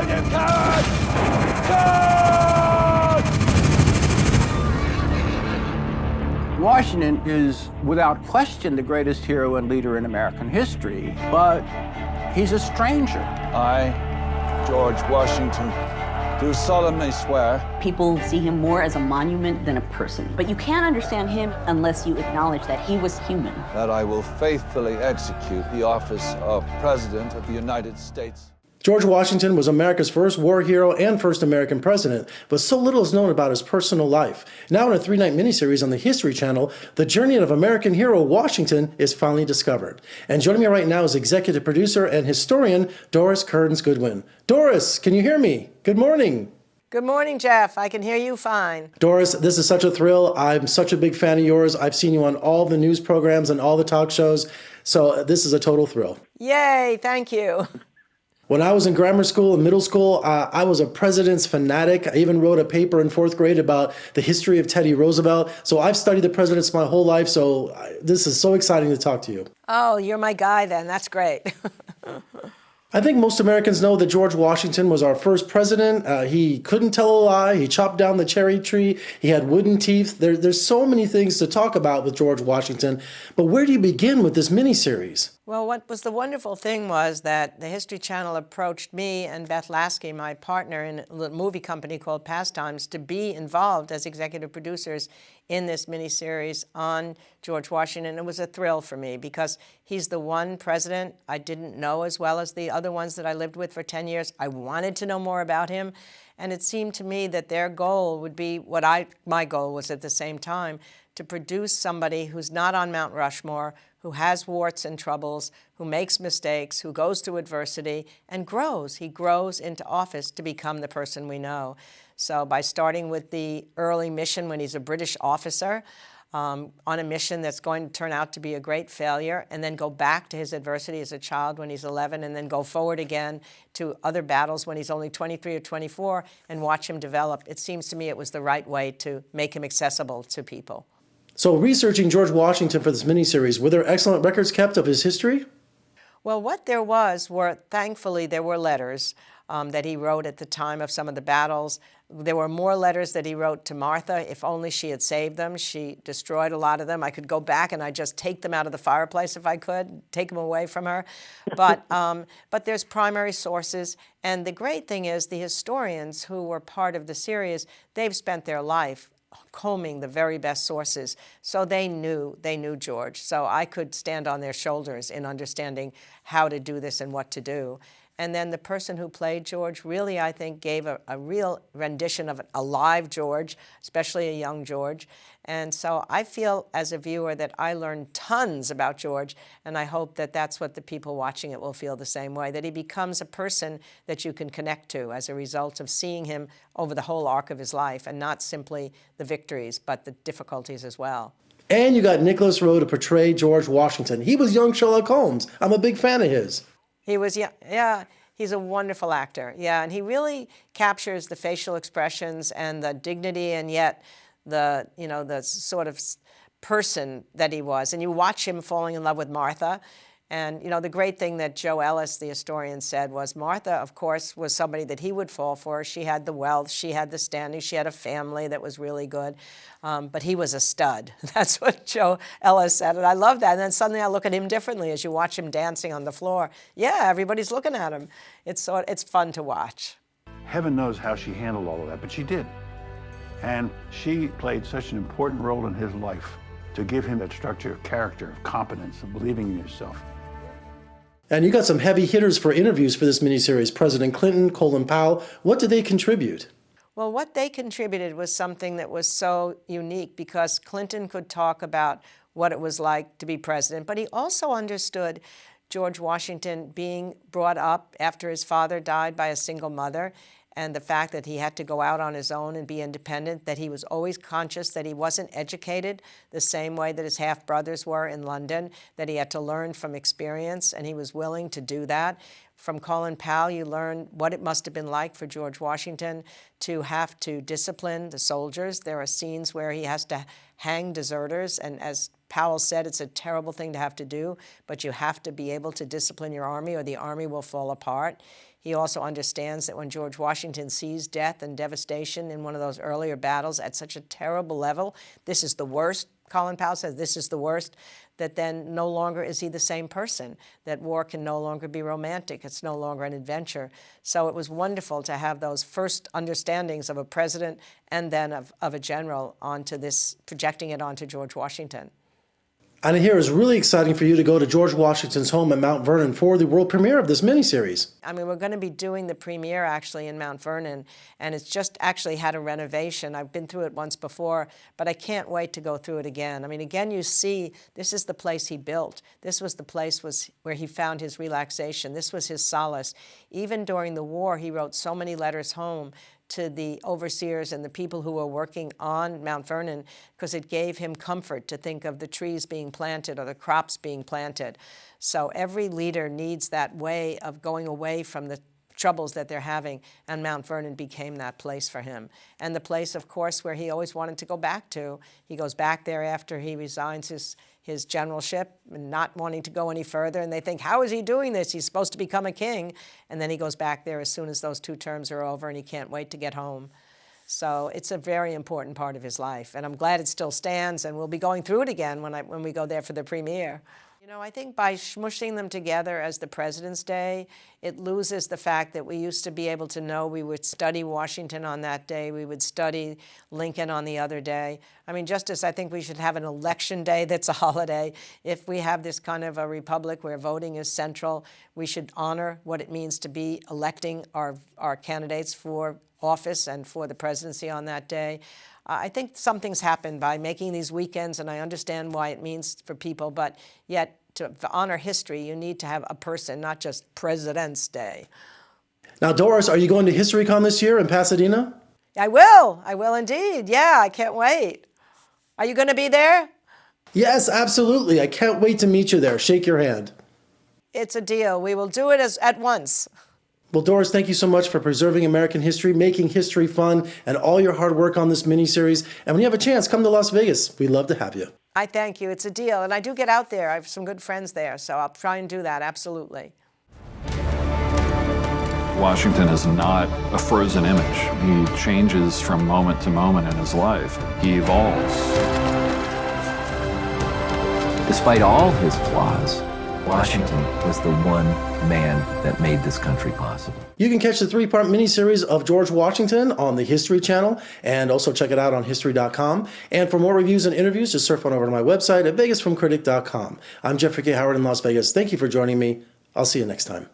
down, you coward! Charge! Washington is, without question, the greatest hero and leader in American history, but he's a stranger. I, George Washington, do solemnly swear. People see him more as a monument than a person. But you can't understand him unless you acknowledge that he was human. That I will faithfully execute the office of President of the United States. George Washington was America's first war hero and first American president, but so little is known about his personal life. Now in a 3-night miniseries on the History Channel, the journey of American hero Washington is finally discovered. And joining me right now is executive producer and historian Doris Kearns Goodwin. Doris, can you hear me? Good morning. Good morning, Jeff. I can hear you fine. Doris, this is such a thrill. I'm such a big fan of yours. I've seen you on all the news programs and all the talk shows, so this is a total thrill. Yay, thank you. When I was in grammar school and middle school, I was a president's fanatic. I even wrote a paper in 4th grade about the history of Teddy Roosevelt. So I've studied the presidents my whole life, so this is so exciting to talk to you. Oh, you're my guy then. That's great. I think most Americans know that George Washington was our first president. He couldn't tell a lie. He chopped down the cherry tree. He had wooden teeth. There's so many things to talk about with George Washington. But where do you begin with this miniseries? Well, what was the wonderful thing was that the History Channel approached me and Beth Lasky, my partner in a movie company called Pastimes, to be involved as executive producers in this miniseries on George Washington. It was a thrill for me because he's the one president I didn't know as well as the other ones that I lived with for 10 years. I wanted to know more about him, and it seemed to me that their goal would be what my goal was at the same time, to produce somebody who's not on Mount Rushmore, who has warts and troubles, who makes mistakes, who goes through adversity and grows. He grows into office to become the person we know. So by starting with the early mission when he's a British officer, on a mission that's going to turn out to be a great failure, and then go back to his adversity as a child when he's 11, and then go forward again to other battles when he's only 23 or 24, and watch him develop. It seems to me it was the right way to make him accessible to people. So researching George Washington for this miniseries, were there excellent records kept of his history? Well, what there were, thankfully, there were letters that he wrote at the time of some of the battles. There were more letters that he wrote to Martha. If only she had saved them. She destroyed a lot of them. I could go back and I'd just take them out of the fireplace if I could, take them away from her. But there's primary sources. And the great thing is the historians who were part of the series, they've spent their life combing the very best sources. So they knew George. So I could stand on their shoulders in understanding how to do this and what to do. And then the person who played George really, I think, gave a real rendition of a live George, especially a young George. And so I feel as a viewer that I learned tons about George, and I hope that that's what the people watching it will feel the same way, that he becomes a person that you can connect to as a result of seeing him over the whole arc of his life, and not simply the victories, but the difficulties as well. And you got Nicholas Rowe to portray George Washington. He was young Sherlock Holmes. I'm a big fan of his. He was, yeah, he's a wonderful actor. Yeah, and he really captures the facial expressions and the dignity, and yet the sort of person that he was. And you watch him falling in love with Martha. And, the great thing that Joe Ellis, the historian, said was Martha, of course, was somebody that he would fall for. She had the wealth, she had the standing, she had a family that was really good. But he was a stud. That's what Joe Ellis said. And I love that. And then suddenly I look at him differently as you watch him dancing on the floor. Yeah, everybody's looking at him. It's fun to watch. Heaven knows how she handled all of that, but she did. And she played such an important role in his life to give him that structure of character, of competence, of believing in yourself. And you got some heavy hitters for interviews for this miniseries. President Clinton, Colin Powell. What did they contribute? Well, what they contributed was something that was so unique, because Clinton could talk about what it was like to be president, but he also understood George Washington being brought up after his father died by a single mother, and the fact that he had to go out on his own and be independent, that he was always conscious that he wasn't educated the same way that his half-brothers were in London, that he had to learn from experience, and he was willing to do that. From Colin Powell, you learn what it must have been like for George Washington to have to discipline the soldiers. There are scenes where he has to hang deserters, and as Powell said, it's a terrible thing to have to do, but you have to be able to discipline your army or the army will fall apart. He also understands that when George Washington sees death and devastation in one of those earlier battles at such a terrible level, this is the worst, Colin Powell says, this is the worst, that then no longer is he the same person, that war can no longer be romantic, it's no longer an adventure. So it was wonderful to have those first understandings of a president and then of a general onto this, projecting it onto George Washington. And I hear it's really exciting for you to go to George Washington's home in Mount Vernon for the world premiere of this miniseries. I mean, we're going to be doing the premiere actually in Mount Vernon, and it's just actually had a renovation. I've been through it once before, but I can't wait to go through it again. I mean, again, you see, this is the place he built. This was the place where he found his relaxation. This was his solace. Even during the war, he wrote so many letters home to the overseers and the people who were working on Mount Vernon, because it gave him comfort to think of the trees being planted or the crops being planted. So every leader needs that way of going away from the troubles that they're having, and Mount Vernon became that place for him. And the place, of course, where he always wanted to go back to. He goes back there after he resigns his generalship and not wanting to go any further, and they think, how is he doing this? He's supposed to become a king. And then he goes back there as soon as those 2 terms are over, and he can't wait to get home. So it's a very important part of his life, and I'm glad it still stands, and we'll be going through it again when we go there for the premiere. You know, I think by smushing them together as the President's Day, it loses the fact that we used to be able to know we would study Washington on that day, we would study Lincoln on the other day. I mean, just as I think we should have an election day that's a holiday, if we have this kind of a republic where voting is central, we should honor what it means to be electing our candidates for office and for the presidency on that day. I think something's happened by making these weekends, and I understand why it means for people, but yet to honor history, you need to have a person, not just President's Day. Now, Doris, are you going to HistoryCon this year in Pasadena? I will indeed. Yeah, I can't wait. Are you going to be there? Yes, absolutely. I can't wait to meet you there. Shake your hand. It's a deal. We will do it at once. Well, Doris, thank you so much for preserving American history, making history fun, and all your hard work on this miniseries. And when you have a chance, come to Las Vegas. We'd love to have you. I thank you. It's a deal. And I do get out there. I have some good friends there, so I'll try and do that, absolutely. Washington is not a frozen image. He changes from moment to moment in his life. He evolves. Despite all his flaws, Washington was the one man that made this country possible. You can catch the 3-part miniseries of George Washington on the History Channel, and also check it out on History.com. And for more reviews and interviews, just surf on over to my website at VegasFilmCritic.com. I'm Jeffrey K. Howard in Las Vegas. Thank you for joining me. I'll see you next time.